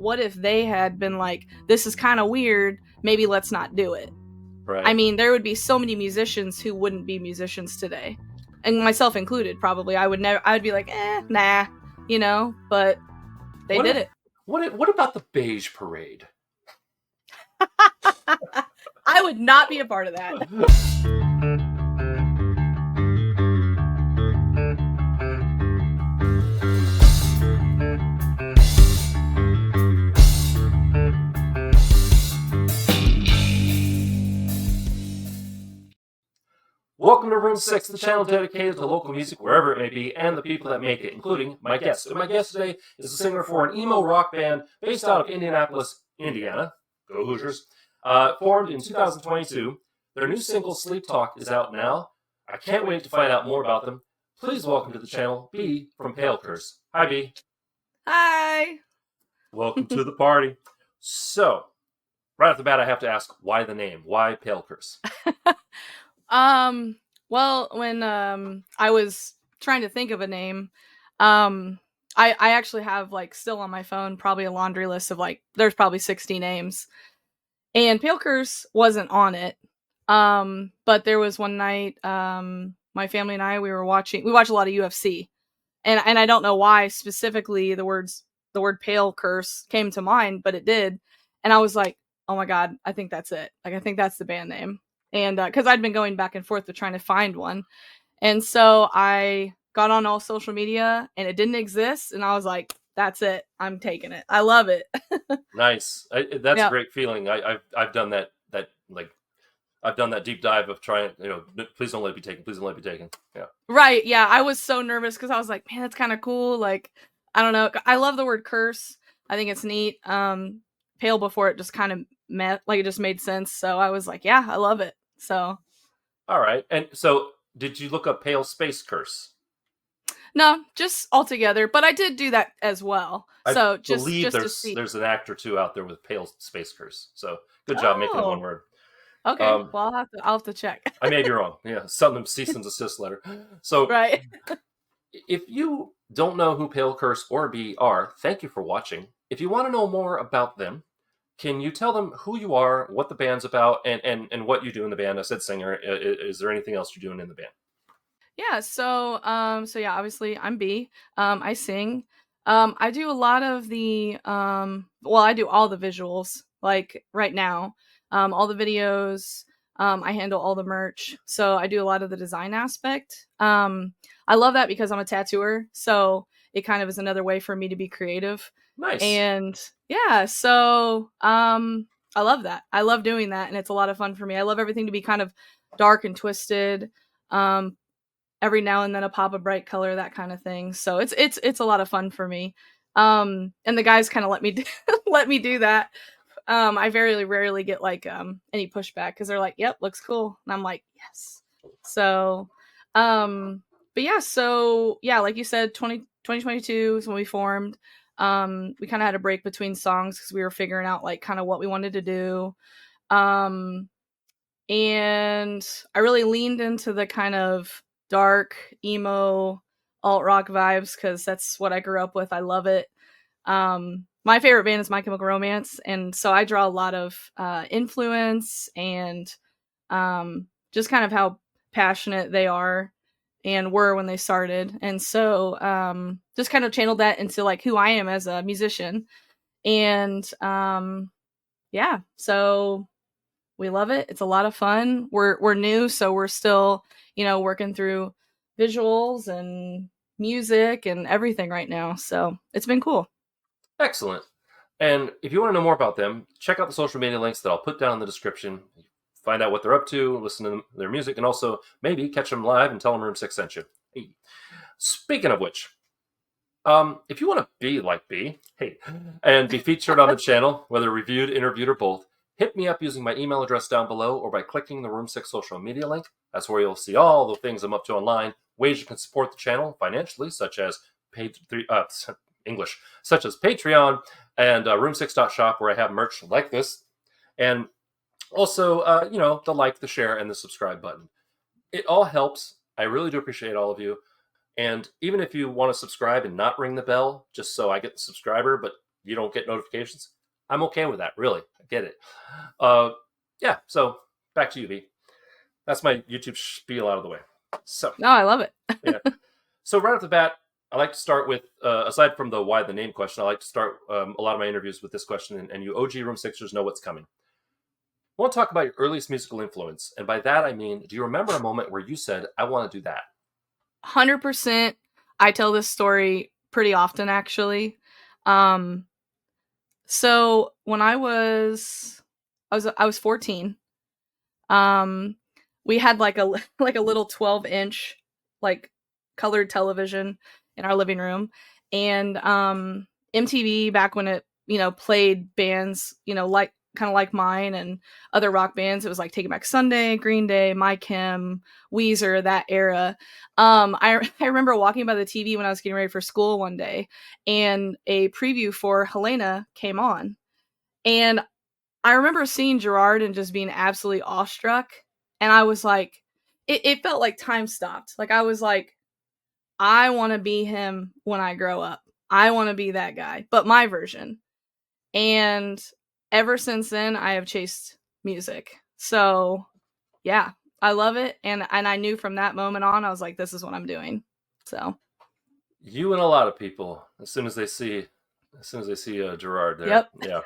what if they had been like, this is kind of weird, maybe let's not do it. Right. I mean, there would be so many musicians who wouldn't be musicians today, and myself included. Probably, I would be like, nah, But they did it. What about the Beige Parade? I would not be a part of that. Welcome to Room 6, the channel dedicated to local music wherever it may be and the people that make it, including my guest. And my guest today is a singer for an emo rock band based out of Indianapolis, Indiana. Go Hoosiers. Formed in 2022. Their new single, Sleep Talk, is out now. I can't wait to find out more about them. Please welcome to the channel, B from PALECURSE. Hi, B. Hi. Welcome to the party. So, right off the bat, I have to ask, why the name? Why PALECURSE? Well, when I was trying to think of a name, I actually have still on my phone probably a laundry list of there's probably 60 names. And PALECURSE wasn't on it. But there was one night my family and I we watch a lot of UFC. And I don't know why specifically the word PALECURSE came to mind, but it did. And I was like, "Oh my god, I think that's it. I think that's the band name." And because I'd been going back and forth with trying to find one. And so I got on all social media and it didn't exist. And I was like, that's it. I'm taking it. I love it. Nice. That's a great feeling. I've done that I've done that deep dive of trying, please don't let it be taken. Please don't let it be taken. Yeah. Right. Yeah. I was so nervous because I was like, man, that's kind of cool. I don't know. I love the word curse. I think it's neat. Pale before it just kind of it just made sense. So I was like, yeah, I love it. So. All right. And so did you look up Pale Space Curse? No, just all together. But I did do that as well. So I believe there's an actor too out there with Pale Space Curse. So good job making it one word. Okay. Well, I'll have to check. I may be wrong. Yeah. Some cease and desist letter. So right. If you don't know who PALECURSE or B are, thank you for watching. If you want to know more about them, can you tell them who you are, what the band's about, and what you do in the band? I said singer. Is there anything else you're doing in the band? Yeah, so yeah, obviously I'm B. I sing. I do a lot of the I do all the visuals, right now. All the videos, I handle all the merch. So I do a lot of the design aspect. I love that because I'm a tattooer, so it kind of is another way for me to be creative. Nice. And yeah, so I love that. I love doing that, and it's a lot of fun for me. I love everything to be kind of dark and twisted. Every now and then a pop of bright color, that kind of thing. So it's a lot of fun for me. And the guys kind of let me let me do that. I very rarely get any pushback because they're like, "Yep, looks cool," and I'm like, "Yes." So, but yeah, like you said, 2022 is when we formed. We kind of had a break between songs because we were figuring out kind of what we wanted to do. And I really leaned into the kind of dark, emo, alt rock vibes because that's what I grew up with. I love it. My favorite band is My Chemical Romance, and so I draw a lot of influence and just kind of how passionate they are and were when they started. And so just kind of channeled that into who I am as a musician. And yeah, so we love it. It's a lot of fun. We're new, so we're still, working through visuals and music and everything right now. So it's been cool. Excellent. And if you want to know more about them, check out the social media links that I'll put down in the description. Find out what they're up to, listen to their music, and also maybe catch them live and tell them Room 6 sent you. Hey. Speaking of which, if you want to be like B, and be featured on the channel, whether reviewed, interviewed, or both, hit me up using my email address down below or by clicking the Room 6 social media link. That's where you'll see all the things I'm up to online, ways you can support the channel financially, such as such as Patreon and room6.shop, where I have merch like this. And also, the like, the share, and the subscribe button. It all helps. I really do appreciate all of you. And even if you want to subscribe and not ring the bell, just so I get the subscriber, but you don't get notifications. I'm okay with that. Really, I get it. Uh, yeah. So back to you, V. That's my YouTube spiel out of the way. So No, I love it. yeah. So right off the bat, I like to start with, aside from the why the name question, I like to start a lot of my interviews with this question, and you OG Room Sixers know what's coming. I want to talk about your earliest musical influence, and by that I mean, do you remember a moment where you said, "I want to do that"? 100%. I tell this story pretty often, actually. Um, so when I was 14. Um, we had like a like a little 12-inch like colored television in our living room, and MTV back when it played bands like kind of like mine and other rock bands. It was like Take It Back Sunday, Green Day, My Chem, Weezer, that era. I remember walking by the TV when I was getting ready for school one day, and a preview for Helena came on, and I remember seeing Gerard and just being absolutely awestruck. And I was like, it felt like time stopped. Like, I was like, I want to be him when I grow up. I want to be that guy, but my version. And ever since then, I have chased music. So, yeah, I love it. And I knew from that moment on, I was like, this is what I'm doing. So, You and a lot of people, as soon as they see Gerard there, yep, yeah.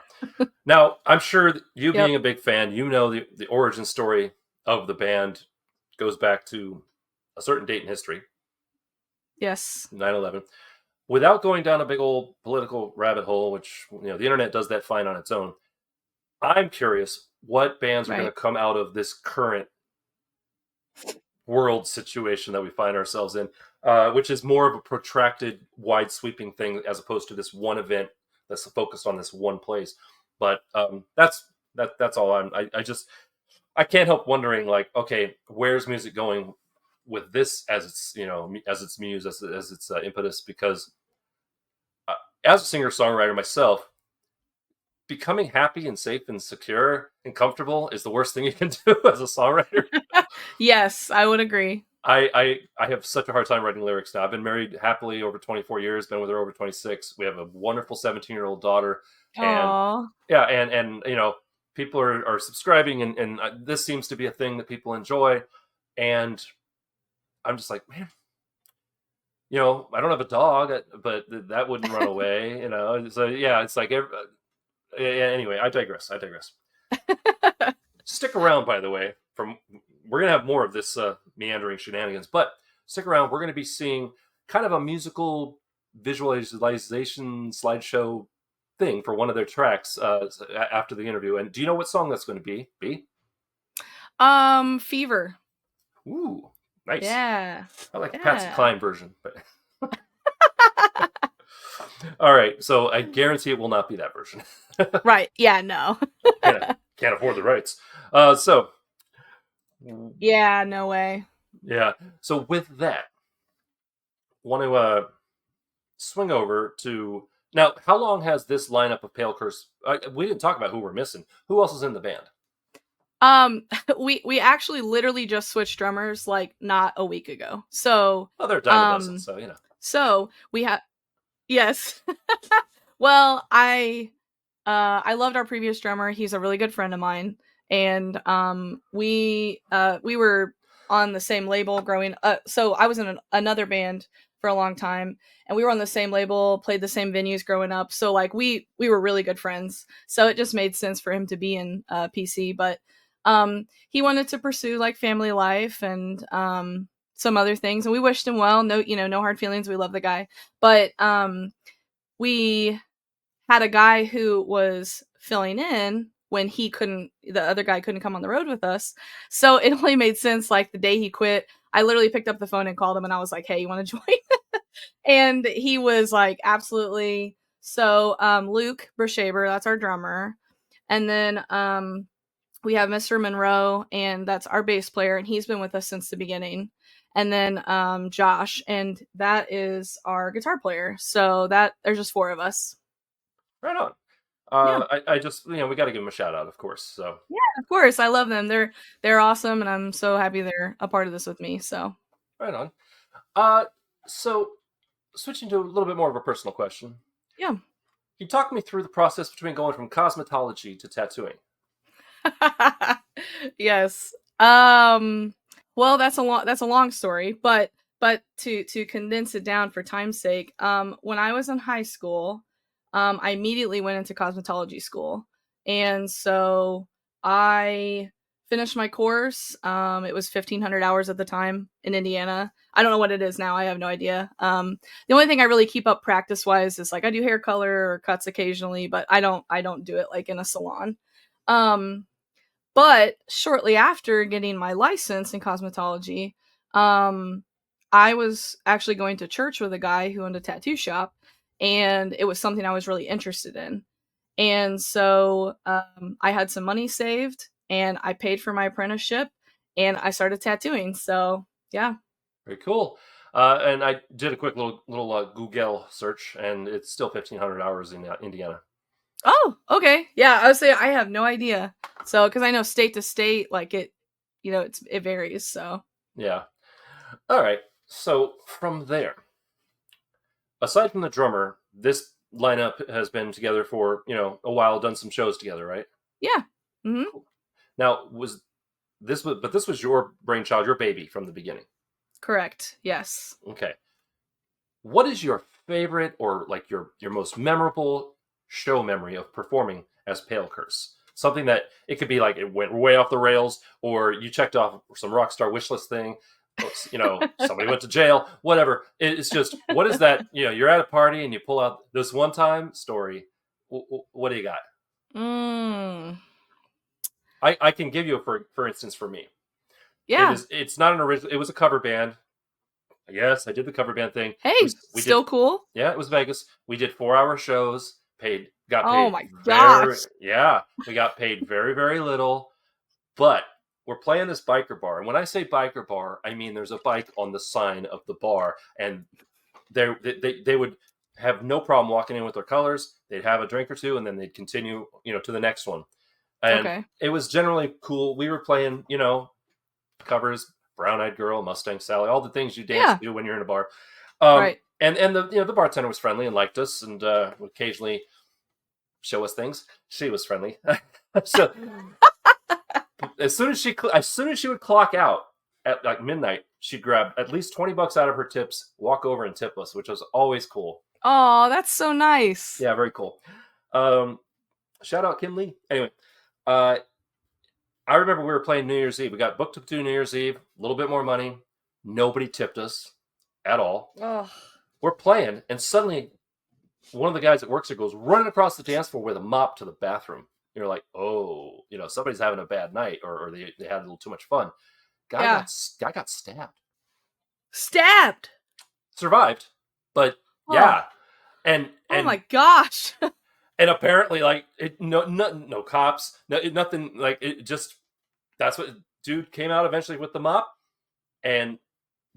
Now, I'm sure that you yep, being a big fan, you know the origin story of the band goes back to a certain date in history, yes, 9/11. Without going down a big old political rabbit hole, which the internet does that fine on its own, I'm curious what bands are going to right. come out of this current world situation that we find ourselves in, which is more of a protracted, wide sweeping thing as opposed to this one event that's focused on this one place. But that's all. I can't help wondering, like, okay, where's music going with this as its as its muse, as its impetus? Because uh, as a singer songwriter myself, becoming happy and safe and secure and comfortable is the worst thing you can do as a songwriter. Yes, I would agree. I have such a hard time writing lyrics now. I've been married happily over 24 years, been with her over 26. We have a wonderful 17-year-old daughter, and Aw. yeah, and people are subscribing, and this seems to be a thing that people enjoy, and I'm just like, man, I don't have a dog, but that wouldn't run away, So yeah, it's like, yeah, anyway, I digress. Stick around, by the way. We're gonna have more of this meandering shenanigans, but stick around. We're gonna be seeing kind of a musical visualization slideshow thing for one of their tracks after the interview. And do you know what song that's going to be? B? Fever. Ooh, nice. Yeah. I like the Patsy Yeah. Cline version, but all right. So I guarantee it will not be that version. Right. Yeah, no. can't can't afford the rights. So Yeah, no way. yeah. So with that, want to swing over to now. How long has this lineup of Pale Curse? We didn't talk about who we're missing. Who else is in the band? Um, we actually literally just switched drummers like not a week ago. So, Oh, they're a dime a dozen. um, so we have yes. Well, I loved our previous drummer. He's a really good friend of mine, and we were on the same label growing up. So I was in another band for a long time, and we were on the same label, played the same venues growing up. So like we were really good friends. So it just made sense for him to be in PC, but he wanted to pursue like family life and some other things, and we wished him well. No, no hard feelings. We love the guy, but we had a guy who was filling in when the other guy couldn't come on the road with us. So it only made sense like the day he quit, I literally picked up the phone and called him and I was like, hey, you want to join? And he was like, absolutely. So Luke Bershaber, that's our drummer. And then we have Mr. Monroe, and that's our bass player, and he's been with us since the beginning. And then Josh, and that is our guitar player. So there's just four of us. Right on. Yeah. I just we got to give them a shout out, of course. So Yeah, of course. I love them. They're awesome, and I'm so happy they're a part of this with me. So right on. Uh, so switching to a little bit more of a personal question. yeah. you talk me through the process between going from cosmetology to tattooing? Yes. Well, that's a long story, but to condense it down for time's sake, when I was in high school, I immediately went into cosmetology school. And so I finished my course. It was 1,500 hours at the time in Indiana. I don't know what it is now. I have no idea. The only thing I really keep up practice wise is like I do hair color or cuts occasionally, but I don't do it like in a salon. Um, but shortly after getting my license in cosmetology, um, I was actually going to church with a guy who owned a tattoo shop, and it was something I was really interested in. And so I had some money saved, and I paid for my apprenticeship, and I started tattooing. So yeah. Very cool. And I did a quick little Google search, and it's still 1,500 hours in Indiana. Oh, okay. Yeah, I would say I have no idea. So because I know state to state, like it varies. So Yeah. All right. So from there, aside from the drummer, this lineup has been together for a while, done some shows together, right? yeah. Cool. Now, but this was your brainchild, your baby from the beginning. Correct. Yes. Okay. What is your favorite or like your most memorable show memory of performing as Pale Curse? Something that it could be like it went way off the rails, or you checked off some rock star wish list thing. Somebody went to jail, whatever. It's just, what is that? You're at a party and you pull out this one time story. What do you got? Mm, I can give you for instance, for me, yeah. it's not an original. It was a cover band. Yes, I did the cover band thing. Hey, We did. still cool. Yeah, it was Vegas. We did 4-hour shows. Got Oh paid my very. gosh. Yeah, we got paid very, very little. But we're playing this biker bar, and when I say biker bar, I mean there's a bike on the sign of the bar, and they would have no problem walking in with their colors. They'd have a drink or two, and then they'd continue, to the next one. And Okay. it was generally cool. We were playing, covers, Brown Eyed Girl, Mustang Sally, all the things you dance Yeah. to when you're in a bar. Right. And the bartender was friendly and liked us, and would occasionally show us things. She was friendly. So as soon as she would clock out at like midnight, she'd grab at least $20 out of her tips, walk over and tip us, which was always cool. Oh, that's so nice. Yeah, very cool. Um, Shout out Kim Lee. Anyway, uh, I remember we were playing New Year's Eve. We got booked to do New Year's Eve, a little bit more money. Nobody tipped us at all. Oh. We're playing, and suddenly one of the guys that works there goes running across the dance floor with a mop to the bathroom. You're like, oh, somebody's having a bad night, or they had a little too much fun. Yeah. Guy got stabbed. Stabbed. Survived, but Oh. yeah, and Oh my gosh. and apparently like no cops, nothing, like it just, that's what dude came out eventually with the mop, and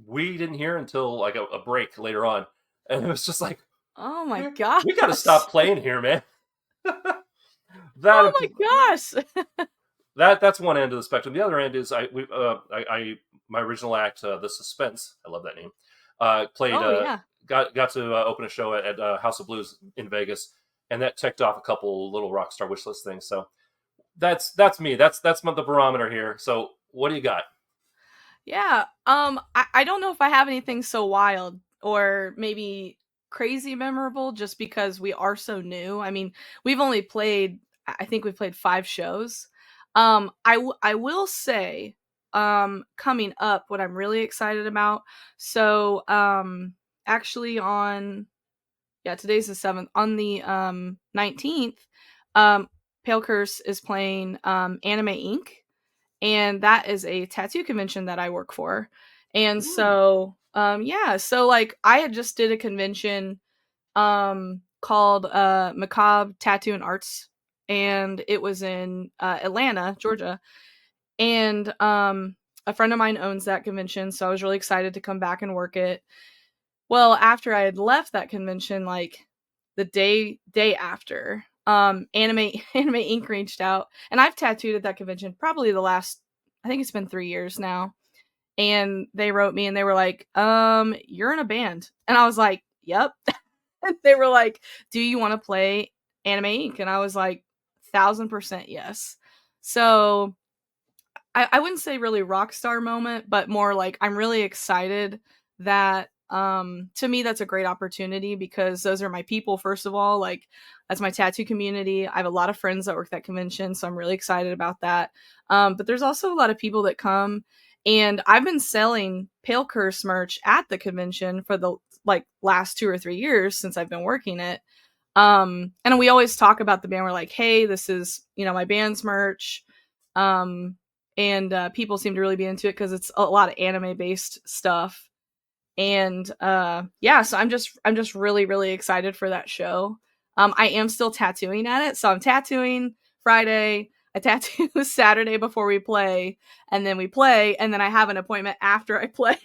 we didn't hear until like a break later on, and it was just like, Oh my gosh. we got to stop playing here, man. Oh that my gosh. that's one end of the spectrum. The other end is my original act, The Suspense. I love that name. Played Oh yeah. got to open a show at House of Blues in Vegas, and that checked off a couple little rock star wish list things. So that's me. That's the barometer here. So what do you got? Yeah. I don't know if I have anything so wild or maybe crazy memorable just because we are so new. I mean, I think we've played 5 shows. I will say, coming up, what I'm really excited about. So, actually today's the 7th. On the 19th, Pale Curse is playing Anime Inc. And that is a tattoo convention that I work for. And Ooh. so so like I had just did a convention called Macabre Tattoo and Arts, and it was in Atlanta, Georgia. And a friend of mine owns that convention, so I was really excited to come back and work it. Well, after I had left that convention, like the day after, Anime Anime Inc. reached out, and I've tattooed at that convention probably the last, I think it's been 3 years now. And they wrote me and they were like, "You're in a band," and I was like, "Yep." And they were like, "Do you want to play Anime Inc?" And I was like, 1000% yes. So I wouldn't say really rock star moment, but more like I'm really excited that to me that's a great opportunity because those are my people first of all, like that's my tattoo community. I have a lot of friends that work that convention, so I'm really excited about that. But there's also a lot of people that come and I've been selling PALECURSE merch at the convention for the like last 2 or 3 years since I've been working it. And we always talk about the band. We're like, "Hey, this is, my band's merch." Um and people seem to really be into it because it's a lot of anime based stuff. And yeah, so I'm just really really excited for that show. I am still tattooing at it, so I'm tattooing Friday. I tattoo Saturday before we play, and then we play, and then I have an appointment after I play.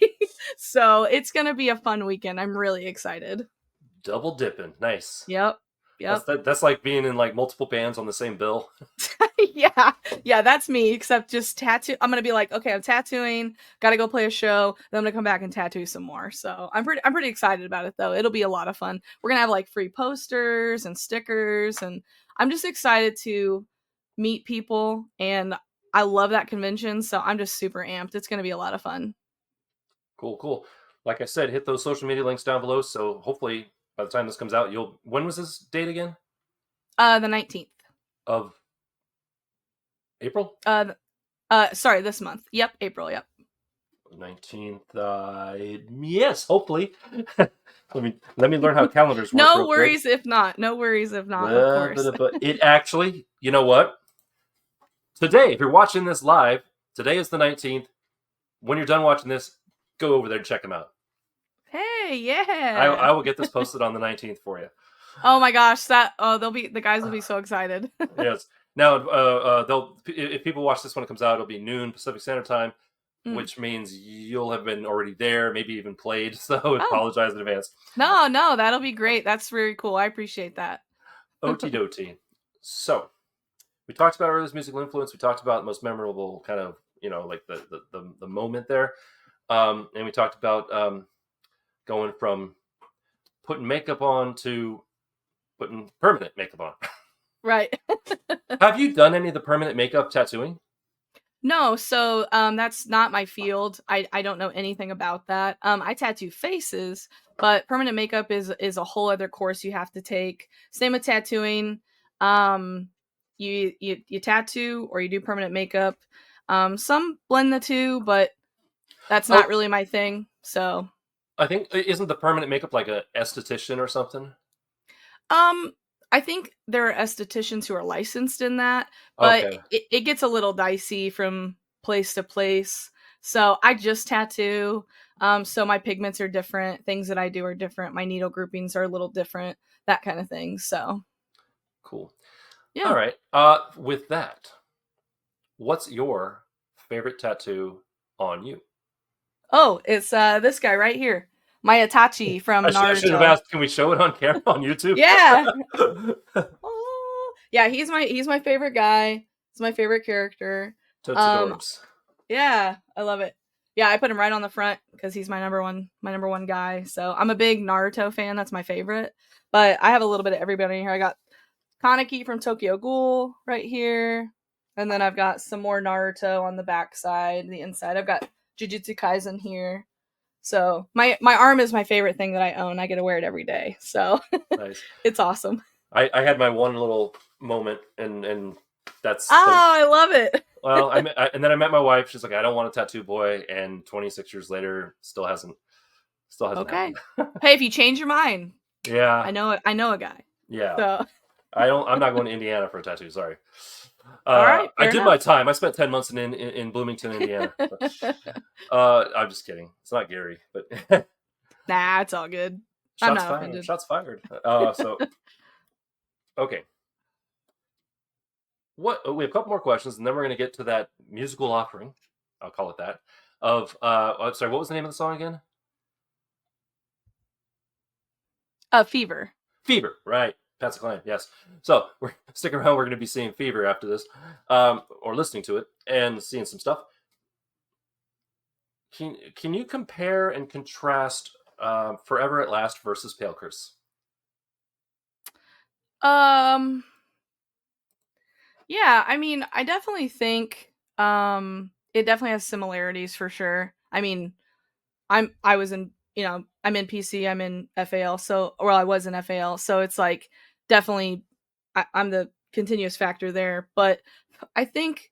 So it's gonna be a fun weekend. I'm really excited. Double dipping, nice. Yep. Yep. That's like being in like multiple bands on the same bill. Yeah. Yeah, that's me, except just tattoo. I'm gonna be like, okay, I'm tattooing, gotta go play a show, then I'm gonna come back and tattoo some more. So I'm pretty excited about it though. It'll be a lot of fun. We're gonna have like free posters and stickers, and I'm just excited to meet people and I love that convention, so I'm just super amped. It's gonna be a lot of fun. Cool, cool. Like I said, hit those social media links down below. So hopefully by the time this comes out, you'll. When was this date again? The 19th. Of April? Sorry, this month. Yep, April, yep. 19th. Yes, hopefully. let me learn how calendars work No real quick. worries if not. No worries if not, of course. But it actually, you know what? Today, if you're watching this live, today is the 19th. When you're done watching this, go over there and check them out. Hey, I yeah. will get this posted on the 19th for you. Oh my gosh, the guys will be so excited. Yes. Now, they'll if people watch this when it comes out, it'll be noon Pacific Standard Time, Mm. which means you'll have been already there, maybe even played. So Oh, apologize in advance. no, that'll be great. That's very cool. I appreciate that. Ot doti. So we talked about earliest musical influence. We talked about the most memorable kind of like the moment there, and we talked about going from putting makeup on to putting permanent makeup on. Right. Have you done any of the permanent makeup tattooing? No, so that's not my field. I don't know anything about that. I tattoo faces, but permanent makeup is a whole other course you have to take. Same with tattooing. Um you tattoo or you do permanent makeup. Some blend the two, but that's not Oh, really my thing. So I think isn't the permanent makeup like a esthetician or something? Um, I think there are estheticians who are licensed in that, but Okay, it gets a little dicey from place to place. So I just tattoo. So my pigments are different. Things that I do are different. My needle groupings are a little different. That kind of thing. So cool. All yeah. right. With that, what's your favorite tattoo on you? Oh, it's this guy right here, my Itachi from I should have Naruto. asked. Can we show it on camera on YouTube? Yeah. Oh, yeah. He's my favorite guy. He's my favorite character. Totes Um, adorbs. Yeah, I love it. Yeah, I put him right on the front because he's my number one guy. So I'm a big Naruto fan. That's my favorite. But I have a little bit of everybody in here. I got Kaneki from Tokyo Ghoul right here. And then I've got some more Naruto on the back side, the inside. I've got Jujutsu Kaisen here. So my arm is my favorite thing that I own. I get to wear it every day. So Nice. it's awesome. I had my one little moment, and that's Oh, I love it. well, and then I met my wife. She's like, I don't want a tattoo boy, and 26 years later, still hasn't Okay. happened. Hey, if you change your mind, Yeah, I know a guy. yeah. So I'm not going to Indiana for a tattto. Sorry. all right, I fair did my enough. time. I spent 10 months in Bloomington, Indiana. I'm just kidding. It's not Gary, but Nah, it's all good. I'm shots not fired. offended. Shots fired. So okay. We have a couple more questions, and then we're going to get to that musical offering. I'll call it that. Of I'm sorry, what was the name of the song again? Fever. Fever, right? Patsy Cline, yes. So we're stick around. We're going to be seeing Fever after this, or listening to it and seeing some stuff. Can you compare and contrast Forever at Last versus PALECURSE? Um, yeah, I mean, I definitely think it definitely has similarities for sure. I mean, I was in, I'm in PC, I'm in FAL, so or I was in FAL, so it's like definitely I'm the continuous factor there. But I think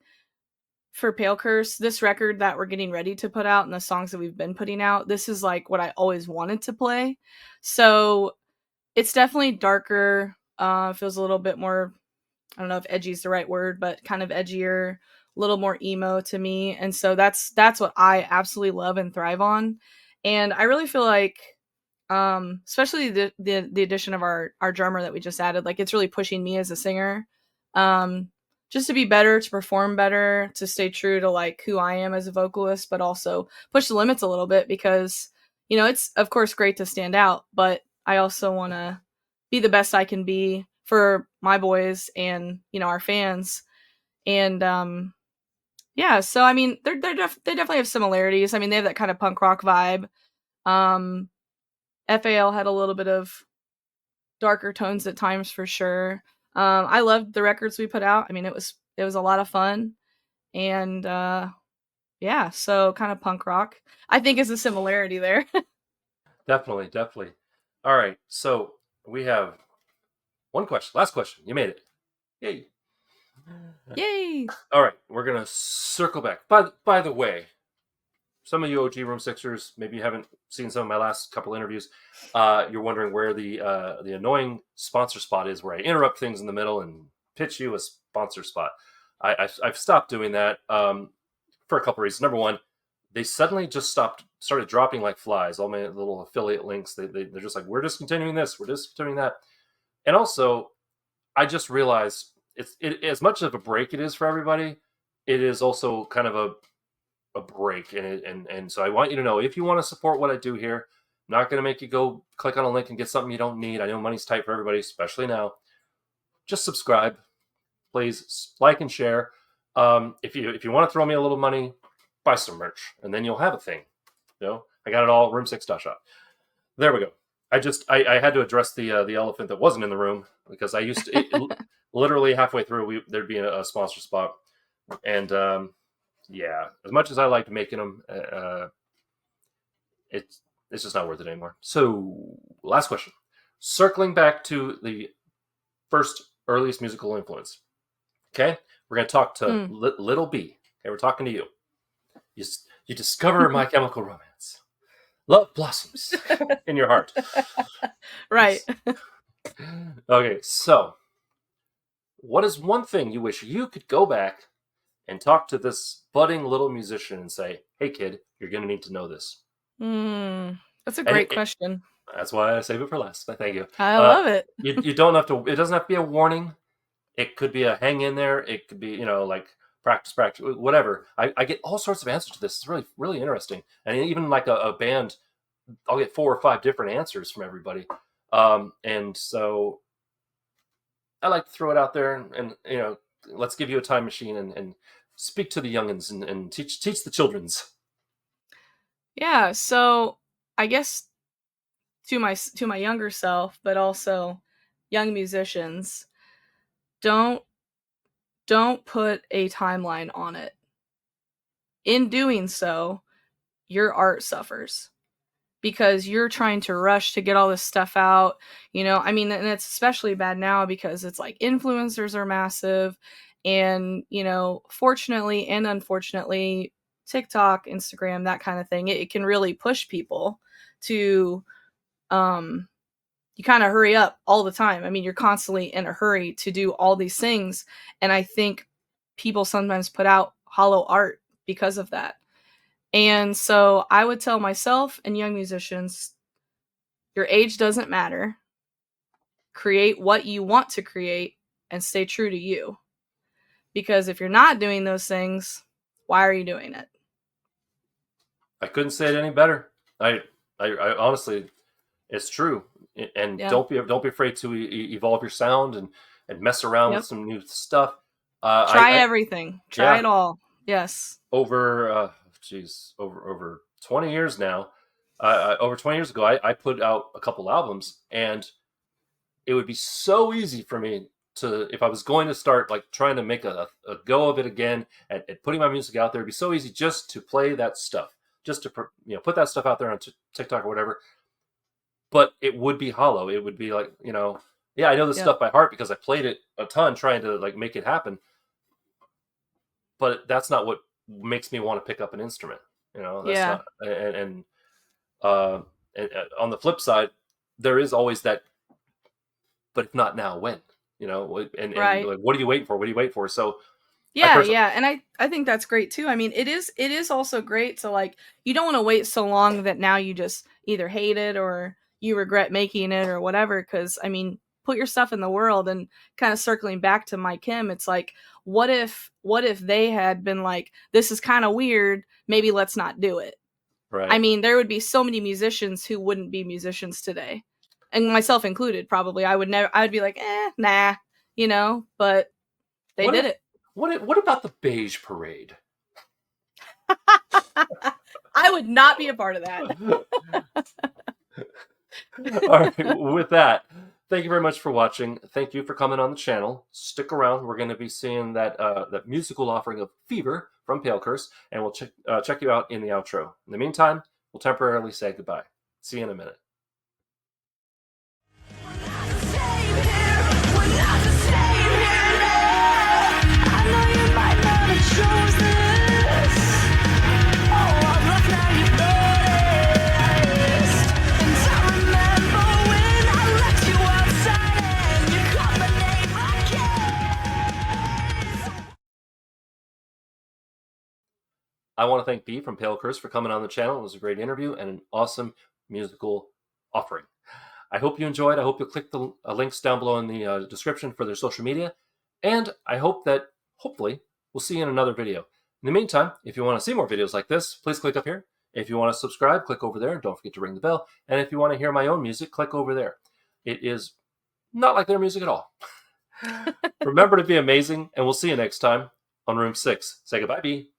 for Pale Curse, this record that we're getting ready to put out and the songs that we've been putting out, this is like what I always wanted to play. So it's definitely darker, feels a little bit more, I don't know if edgy is the right word, but kind of edgier, a little more emo to me. And so that's what I absolutely love and thrive on. And I really feel like especially the addition of our drummer that we just added, like it's really pushing me as a singer. Um just to be better, to perform better, to stay true to like who I am as a vocalist, but also push the limits a little bit because it's of course great to stand out, but I also want to be the best I can be for my boys and our fans. And yeah, so I mean they definitely have similarities. I mean they have that kind of punk rock vibe. um FAL had a little bit of darker tones at times for sure. I loved the records we put out. I mean it was a lot of fun. And yeah, so kind of punk rock I think is a similarity there. Definitely, definitely. All right, so we have one question. Last question. You made it. Yay. Yay. All right, we're gonna circle back. By the way, some of you OG Room Sixers, maybe you haven't seen some of my last couple interviews. You're wondering where the annoying sponsor spot is, where I interrupt things in the middle and pitch you a sponsor spot. I've stopped doing that for a couple reasons. Number one, they suddenly just started dropping like flies. All my little affiliate links, they're just like, we're discontinuing this, we're discontinuing that. And also, I just realized as much of a break it is for everybody, it is also kind of a break. And so I want you to know, if you want to support what I do here, I'm not going to make you go click on a link and get something you don't need. I know money's tight for everybody, especially now. Just subscribe, please, like and share. If you want to throw me a little money, buy some merch, and then you'll have a thing. I got it all room6.shop. There we go. I had to address the elephant that wasn't in the room, because I used to literally halfway through there'd be a sponsor spot. And yeah, as much as I liked making them, it's just not worth it anymore. So last question, circling back to the first earliest musical influence. Okay, we're going to talk to Mm. Little B. Okay, we're talking to you. You discover My Chemical Romance. Love blossoms in your heart. Right. Okay, so what is one thing you wish you could go back and talk to this budding little musician and say, hey, kid, you're going to need to know this? That's a And great question. that's why I save it for last. Thank you. I love it. You don't have to, it doesn't have to be a warning. It could be a hang in there. It could be, like practice, whatever. I get all sorts of answers to this. It's really, really interesting. And even like a band, I'll get 4 or 5 different answers from everybody. And so I like to throw it out there and let's give you a time machine and speak to the youngins and teach the children's. Yeah, so I guess to my younger self, but also young musicians, don't don't put a timeline on it. In doing so, your art suffers because you're trying to rush to get all this stuff out. I mean, and it's especially bad now because it's like influencers are massive. And, fortunately and unfortunately, TikTok, Instagram, that kind of thing, it can really push people to, you kind of hurry up all the time. I mean, you're constantly in a hurry to do all these things. And I think people sometimes put out hollow art because of that. And so I would tell myself and young musicians, your age doesn't matter. Create what you want to create and stay true to you. Because if you're not doing those things, why are you doing it? I couldn't say it any better. I honestly, it's true. And Yeah. don't be afraid to evolve your sound and mess around with Yep. some new stuff. Try everything. Try Yeah, it all. Yes. over 20 years now. Over 20 years ago, I put out a couple albums, and it would be so easy for me to, if I was going to start like trying to make a go of it again at putting my music out there, it'd be so easy just to play that stuff, just to put that stuff out there on TikTok or whatever. But it would be hollow. It would be like, yeah, I know this Yep. stuff by heart because I played it a ton trying to like make it happen. But that's not what makes me want to pick up an instrument. That's Yeah. not. And on the flip side, there is always that. But if not now, when? And Right. like, what are you waiting for? What are you waiting for? So I Yeah, personally, yeah, and I think that's great too. I mean, it is also great to like you don't want to wait so long that now you just either hate it or you regret making it or whatever cuz I mean, put your stuff in the world and kind of circling back to Mike Kim, it's like what if they had been like this is kind of weird, maybe let's not do it. I right. mean, there would be so many musicians who wouldn't be musicians today. And myself included, probably. I would be like, nah, but they What did if it. what about the beige parade? I would not be a part of that. All right, with that, thank you very much for watching. Thank you for coming on the channel. Stick around. We're going to be seeing that musical offering of Fever from PALECURSE, and we'll check you out in the outro. In the meantime, we'll temporarily say goodbye. See you in a minute. I want to thank B from PALECURSE for coming on the channel. It was a great interview and an awesome musical offering. I hope you enjoyed. I hope you'll click the links down below in the description for their social media. And I hope that, hopefully, we'll see you in another video. In the meantime, if you want to see more videos like this, please click up here. If you want to subscribe, click over there. Don't forget to ring the bell. And if you want to hear my own music, click over there. It is not like their music at all. Remember to be amazing, and we'll see you next time on Room 6. Say goodbye, B.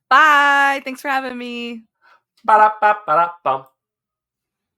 Bye. Thanks for having me. Ba-da-ba-ba-da-bum.